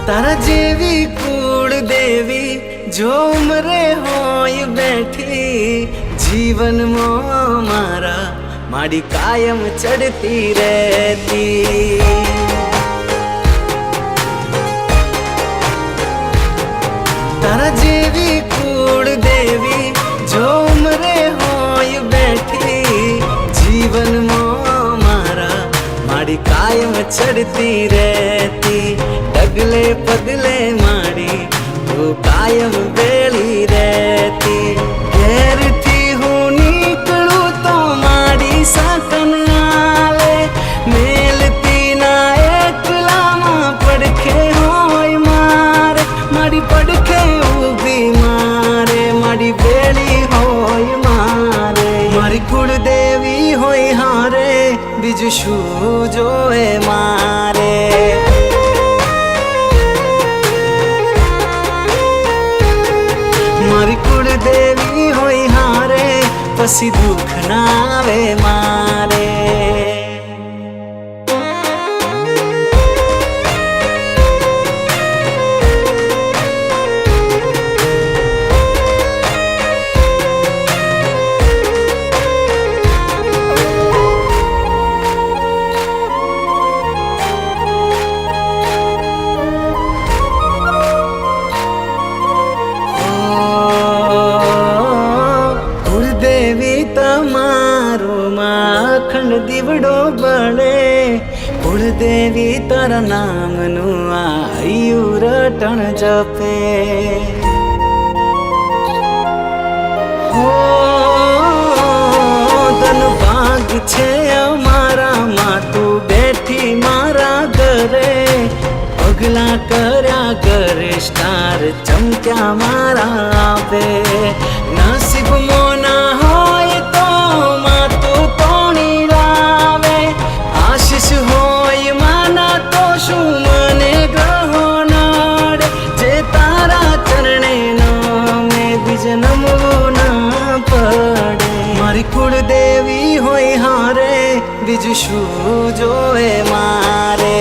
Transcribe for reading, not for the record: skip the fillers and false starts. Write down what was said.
तारा जेवी कूड़ देवी जो उम्रे होय बैठी जीवन मो मारा माड़ी कायम चढ़ती रहती। तारा जेवी कूड़ देवी जो उम्रे होय बैठी जीवन मो मारा माड़ी कायम चढ़ती रहती। डगले पगले माड़ी तू कायम बेली रहती। घेर थी हूँ निकलू तो माड़ी साकन आले मेलती ना एकला मां पड़खे होय मारे माड़ी पड़खे उभी मारे माड़ी बेली होय मारे। मारी कुड़ देवी होय हारे बीजू शू जोए मारे। मारी कुड़ देवी होय हारे पसी दुख ना आवे मारे। तमारो माखंड दीवड़ो बड़े कुल देवी तारा नाम नु आयु रटन जपे। हो तन भाग छे मारा मां तू बैठी मारा घरे पगला कर्या करे स्टार चमक्या मारा पे। नसीब मोना होय तो मां तू तोणी लावे आशीष होय माना तो शू मने ग्रहो नड़े जे तारा चरणे नामे बीज नमवो ना पड़े। मारी कुड़ देवी होय हारे बीज शू जोए मारे।